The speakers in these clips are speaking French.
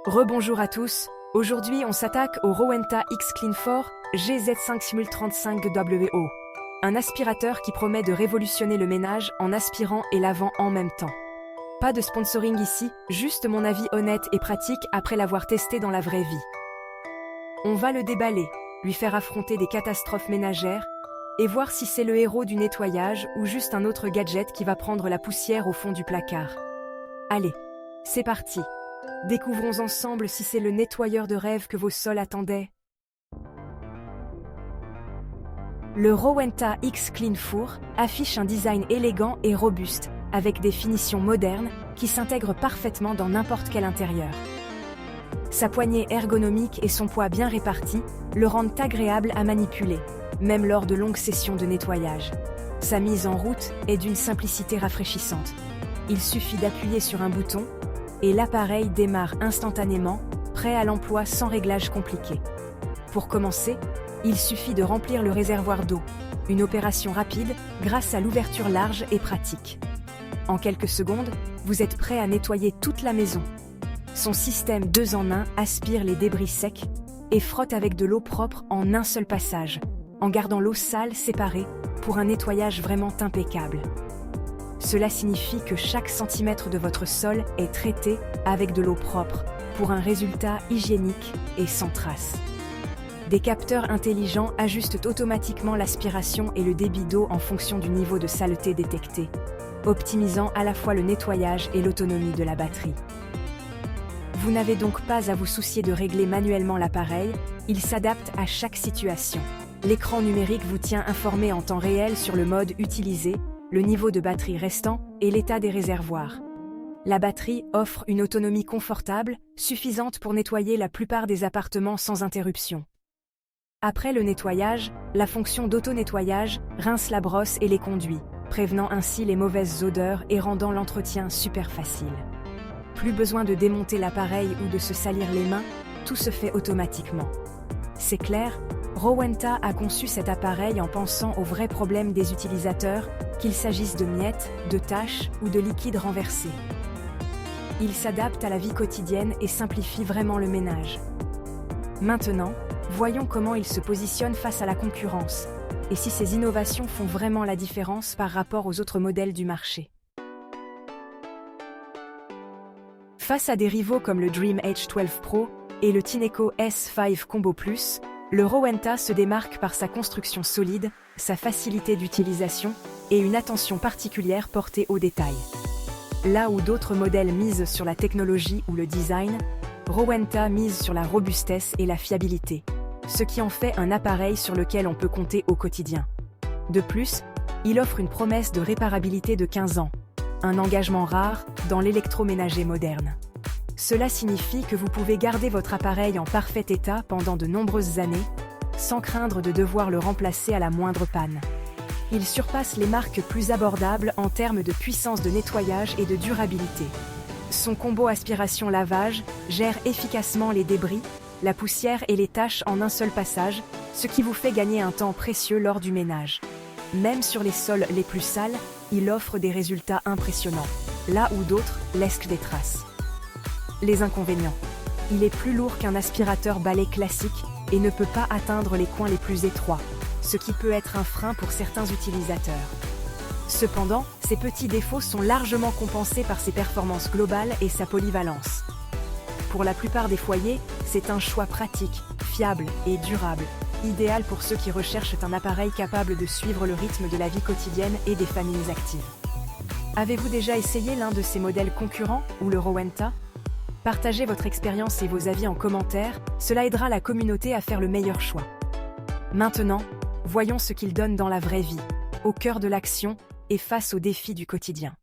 Rebonjour à tous, aujourd'hui on s'attaque au Rowenta X Clean 4 GZ5035WO. Un aspirateur qui promet de révolutionner le ménage en aspirant et lavant en même temps. Pas de sponsoring ici, juste mon avis honnête et pratique après l'avoir testé dans la vraie vie. On va le déballer, lui faire affronter des catastrophes ménagères, et voir si c'est le héros du nettoyage ou juste un autre gadget qui va prendre la poussière au fond du placard. Allez, c'est parti. Découvrons ensemble si c'est le nettoyeur de rêve que vos sols attendaient. Le Rowenta X Clean 4 affiche un design élégant et robuste, avec des finitions modernes qui s'intègrent parfaitement dans n'importe quel intérieur. Sa poignée ergonomique et son poids bien réparti le rendent agréable à manipuler, même lors de longues sessions de nettoyage. Sa mise en route est d'une simplicité rafraîchissante. Il suffit d'appuyer sur un bouton, et l'appareil démarre instantanément, prêt à l'emploi sans réglage compliqué. Pour commencer, il suffit de remplir le réservoir d'eau, une opération rapide grâce à l'ouverture large et pratique. En quelques secondes, vous êtes prêt à nettoyer toute la maison. Son système 2 en 1 aspire les débris secs et frotte avec de l'eau propre en un seul passage, en gardant l'eau sale séparée pour un nettoyage vraiment impeccable. Cela signifie que chaque centimètre de votre sol est traité avec de l'eau propre pour un résultat hygiénique et sans trace. Des capteurs intelligents ajustent automatiquement l'aspiration et le débit d'eau en fonction du niveau de saleté détecté, optimisant à la fois le nettoyage et l'autonomie de la batterie. Vous n'avez donc pas à vous soucier de régler manuellement l'appareil, il s'adapte à chaque situation. L'écran numérique vous tient informé en temps réel sur le mode utilisé, le niveau de batterie restant et l'état des réservoirs. La batterie offre une autonomie confortable, suffisante pour nettoyer la plupart des appartements sans interruption. Après le nettoyage, la fonction d'auto-nettoyage rince la brosse et les conduits, prévenant ainsi les mauvaises odeurs et rendant l'entretien super facile. Plus besoin de démonter l'appareil ou de se salir les mains, tout se fait automatiquement. C'est clair, Rowenta a conçu cet appareil en pensant aux vrais problèmes des utilisateurs, qu'il s'agisse de miettes, de taches ou de liquides renversés. Il s'adapte à la vie quotidienne et simplifie vraiment le ménage. Maintenant, voyons comment il se positionne face à la concurrence, et si ces innovations font vraiment la différence par rapport aux autres modèles du marché. Face à des rivaux comme le Dream H12 Pro et le Tineco S5 Combo Plus, le Rowenta se démarque par sa construction solide, sa facilité d'utilisation et une attention particulière portée aux détails. Là où d'autres modèles misent sur la technologie ou le design, Rowenta mise sur la robustesse et la fiabilité, ce qui en fait un appareil sur lequel on peut compter au quotidien. De plus, il offre une promesse de réparabilité de 15 ans, un engagement rare dans l'électroménager moderne. Cela signifie que vous pouvez garder votre appareil en parfait état pendant de nombreuses années, sans craindre de devoir le remplacer à la moindre panne. Il surpasse les marques plus abordables en termes de puissance de nettoyage et de durabilité. Son combo aspiration-lavage gère efficacement les débris, la poussière et les taches en un seul passage, ce qui vous fait gagner un temps précieux lors du ménage. Même sur les sols les plus sales, il offre des résultats impressionnants, là où d'autres laissent des traces. Les inconvénients. Il est plus lourd qu'un aspirateur balai classique et ne peut pas atteindre les coins les plus étroits, ce qui peut être un frein pour certains utilisateurs. Cependant, ces petits défauts sont largement compensés par ses performances globales et sa polyvalence. Pour la plupart des foyers, c'est un choix pratique, fiable et durable, idéal pour ceux qui recherchent un appareil capable de suivre le rythme de la vie quotidienne et des familles actives. Avez-vous déjà essayé l'un de ces modèles concurrents ou le Rowenta ? Partagez votre expérience et vos avis en commentaire, cela aidera la communauté à faire le meilleur choix. Maintenant, voyons ce qu'il donne dans la vraie vie, au cœur de l'action et face aux défis du quotidien.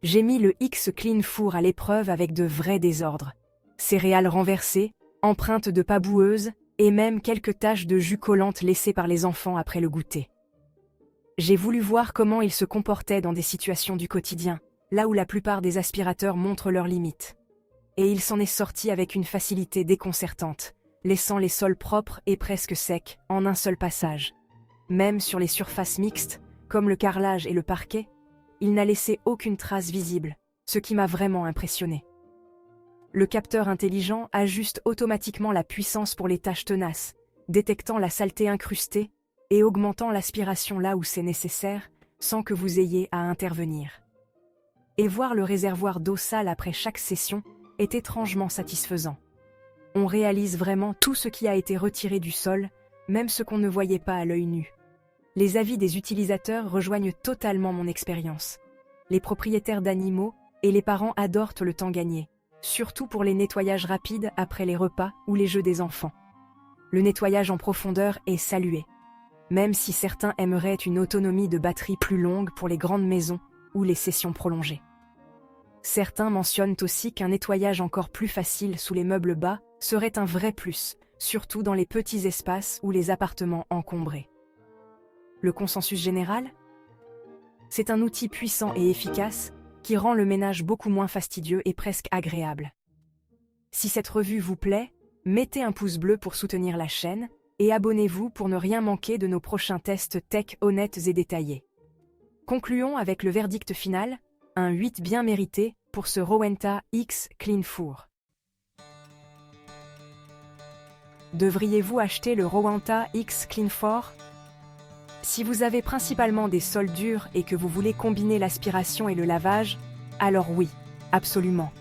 J'ai mis le X Clean 4 à l'épreuve avec de vrais désordres. Céréales renversées, empreintes de pas boueuses et même quelques taches de jus collantes laissées par les enfants après le goûter. J'ai voulu voir comment il se comportait dans des situations du quotidien, là où la plupart des aspirateurs montrent leurs limites. Et il s'en est sorti avec une facilité déconcertante, laissant les sols propres et presque secs en un seul passage. Même sur les surfaces mixtes, comme le carrelage et le parquet, il n'a laissé aucune trace visible, ce qui m'a vraiment impressionné. Le capteur intelligent ajuste automatiquement la puissance pour les tâches tenaces, détectant la saleté incrustée et augmentant l'aspiration là où c'est nécessaire, sans que vous ayez à intervenir. Et voir le réservoir d'eau sale après chaque session est étrangement satisfaisant. On réalise vraiment tout ce qui a été retiré du sol, même ce qu'on ne voyait pas à l'œil nu. Les avis des utilisateurs rejoignent totalement mon expérience. Les propriétaires d'animaux et les parents adorent le temps gagné, surtout pour les nettoyages rapides après les repas ou les jeux des enfants. Le nettoyage en profondeur est salué, même si certains aimeraient une autonomie de batterie plus longue pour les grandes maisons ou les sessions prolongées. Certains mentionnent aussi qu'un nettoyage encore plus facile sous les meubles bas serait un vrai plus, surtout dans les petits espaces ou les appartements encombrés. Le consensus général ? C'est un outil puissant et efficace qui rend le ménage beaucoup moins fastidieux et presque agréable. Si cette revue vous plaît, mettez un pouce bleu pour soutenir la chaîne et abonnez-vous pour ne rien manquer de nos prochains tests tech honnêtes et détaillés. Concluons avec le verdict final, un 8 bien mérité pour ce Rowenta X Clean Four. Devriez-vous acheter le Rowenta X Clean Four ? Si vous avez principalement des sols durs et que vous voulez combiner l'aspiration et le lavage, alors oui, absolument.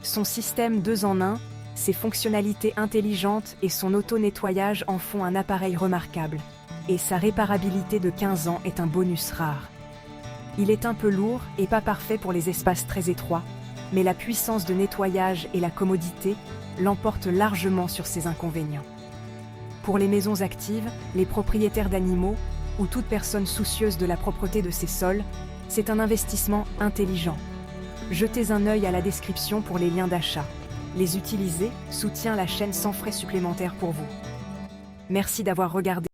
Son système 2 en 1, ses fonctionnalités intelligentes et son auto-nettoyage en font un appareil remarquable. Et sa réparabilité de 15 ans est un bonus rare. Il est un peu lourd et pas parfait pour les espaces très étroits, mais la puissance de nettoyage et la commodité l'emportent largement sur ses inconvénients. Pour les maisons actives, les propriétaires d'animaux ou toute personne soucieuse de la propreté de ses sols, c'est un investissement intelligent. Jetez un œil à la description pour les liens d'achat. Les utiliser soutient la chaîne sans frais supplémentaires pour vous. Merci d'avoir regardé.